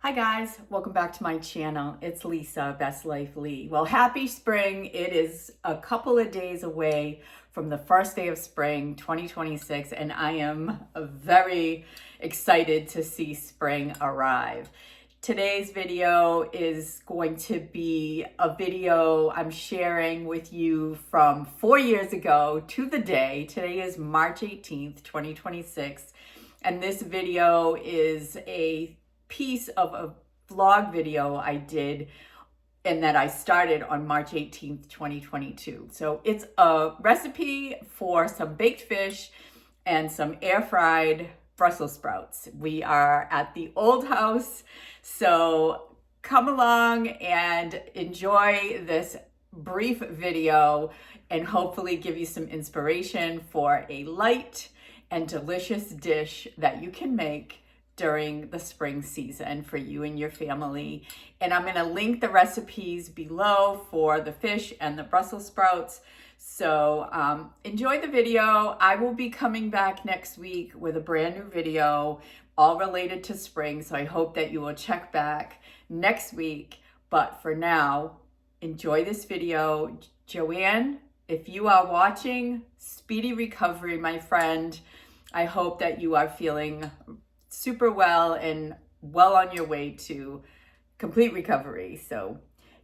Hi guys, welcome back to my channel. It's Lisa, Best Life Lee. Well, happy spring. It is a couple of days away from the first day of spring 2026, and I am very excited to see spring arrive. Today's video is going to be a video I'm sharing with you from 4 years ago to the day. Today is March 18th, 2026, and this video is a piece of a vlog video I did and that I started on March 18th, 2022. So it's a recipe for some baked fish and some air fried Brussels sprouts. We are at the old house, so come along and enjoy this brief video and hopefully give you some inspiration for a light and delicious dish that you can make during the spring season for you and your family. And I'm gonna link the recipes below for the fish and the Brussels sprouts. So enjoy the video. I will be coming back next week with a brand new video all related to spring. So I hope that you will check back next week. But for now, enjoy this video. Joanne, if you are watching, speedy recovery, my friend. I hope that you are feeling super well and well on your way to complete recovery. So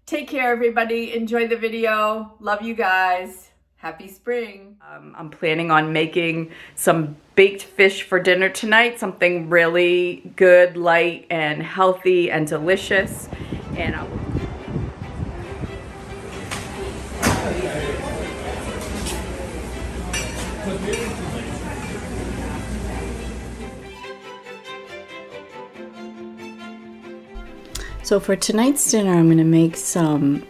take care, everybody. Enjoy the video. Love you guys. Happy spring. I'm planning on making some baked fish for dinner tonight, something really good, light, and healthy and delicious. And So for tonight's dinner, I'm going to make some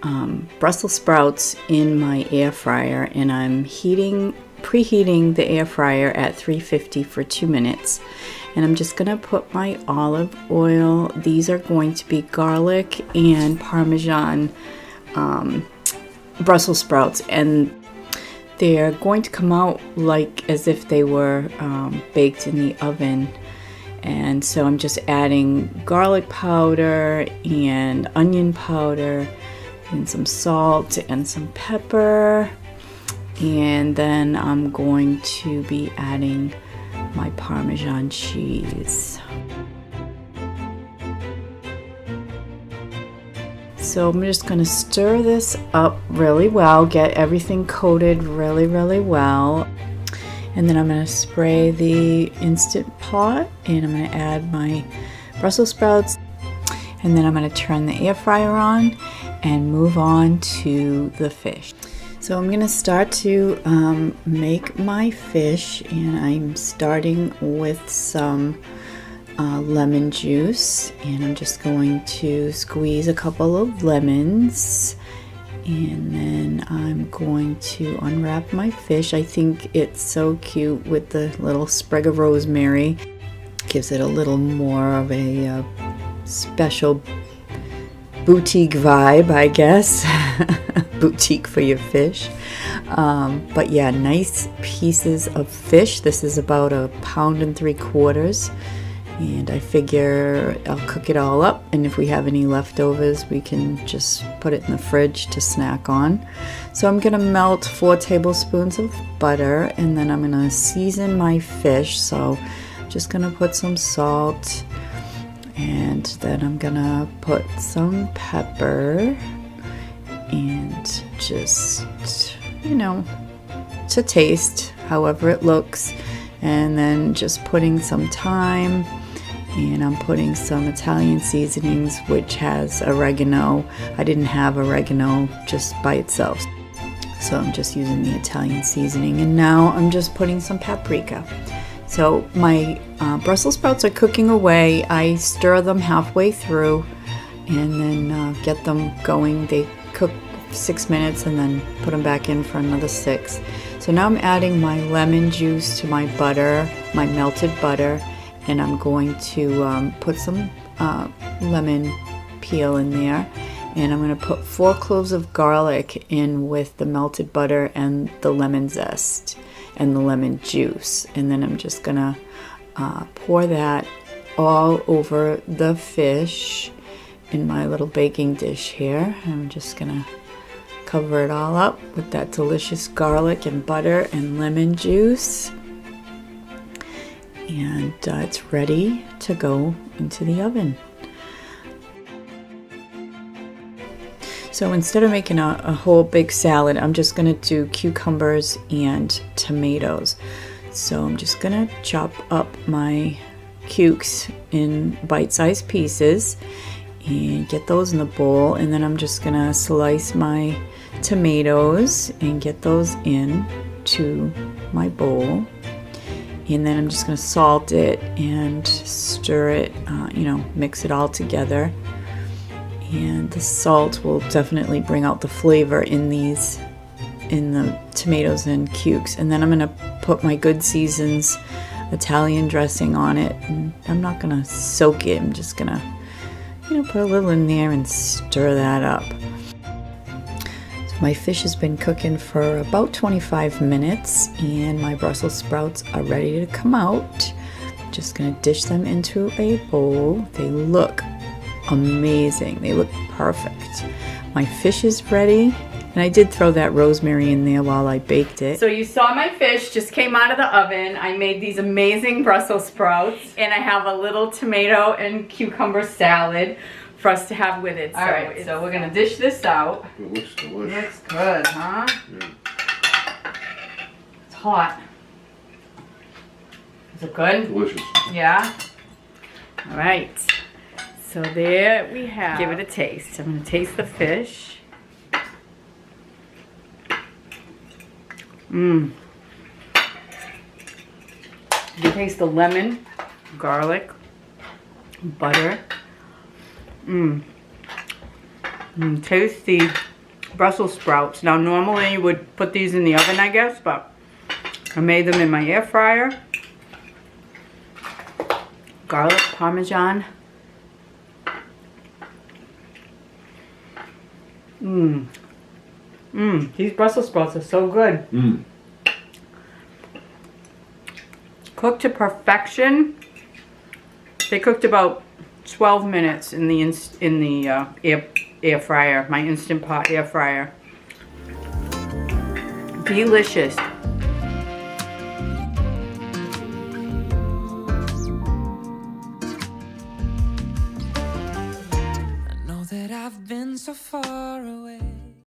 Brussels sprouts in my air fryer, and I'm preheating the air fryer at 350 for 2 minutes. And I'm just going to put my olive oil. These are going to be garlic and Parmesan Brussels sprouts, and they're going to come out like as if they were baked in the oven. And so I'm just adding garlic powder and onion powder and some salt and some pepper. And then I'm going to be adding my Parmesan cheese. So I'm just going to stir this up really well, get everything coated really, really well. And then I'm going to spray the Instant Pot, and I'm going to add my Brussels sprouts. And then I'm going to turn the air fryer on and move on to the fish. So I'm going to start to make my fish, and I'm starting with some lemon juice. And I'm just going to squeeze a couple of lemons. And then I'm going to unwrap my fish. I think it's so cute with the little sprig of rosemary. Gives it a little more of a special boutique vibe, I guess. Boutique for your fish. But yeah, nice pieces of fish. This is about 1.75 pounds. And I figure I'll cook it all up, and if we have any leftovers, we can just put it in the fridge to snack on. So I'm gonna melt 4 tablespoons of butter, and then I'm gonna season my fish. So I'm just gonna put some salt, and then I'm gonna put some pepper, and just, to taste, however it looks. And then just putting some thyme, and I'm putting some Italian seasonings, which has oregano. I didn't have oregano just by itself, so I'm just using the Italian seasoning. And now I'm just putting some paprika. So my Brussels sprouts are cooking away. I stir them halfway through and then get them going. They cook 6 minutes and then put them back in for another 6. So now I'm adding my lemon juice to my butter, my melted butter, and I'm going to put some lemon peel in there. And I'm going to put 4 cloves of garlic in with the melted butter and the lemon zest and the lemon juice. And then I'm just going to pour that all over the fish in my little baking dish here. I'm just gonna cover it all up with that delicious garlic and butter and lemon juice. And it's ready to go into the oven. So instead of making a whole big salad, I'm just gonna do cucumbers and tomatoes. So I'm just gonna chop up my cukes in bite-sized pieces and get those in the bowl, and then I'm just gonna slice my tomatoes and get those in to my bowl. And then I'm just going to salt it and stir it, mix it all together. And the salt will definitely bring out the flavor in the tomatoes and cukes. And then I'm going to put my Good Seasons Italian dressing on it. And I'm not going to soak it. I'm just going to, put a little in there and stir that up. My fish has been cooking for about 25 minutes and my Brussels sprouts are ready to come out. Just gonna dish them into a bowl. They look amazing. They look perfect. My fish is ready, and I did throw that rosemary in there while I baked it. So you saw my fish just came out of the oven. I made these amazing Brussels sprouts, and I have a little tomato and cucumber salad for us to have with it. All right, so we're gonna dish this out. It looks delicious. Looks good, huh? Yeah. It's hot. Is it good? Delicious. Yeah? All right. So there we have. Give it a taste. I'm gonna taste the fish. You taste the lemon, garlic, butter. Taste the Brussels sprouts. Now normally you would put these in the oven, I guess, but I made them in my air fryer. Garlic, Parmesan. These Brussels sprouts are so good. Cooked to perfection. They cooked about 12 minutes in the air fryer, my Instant Pot air fryer. Delicious.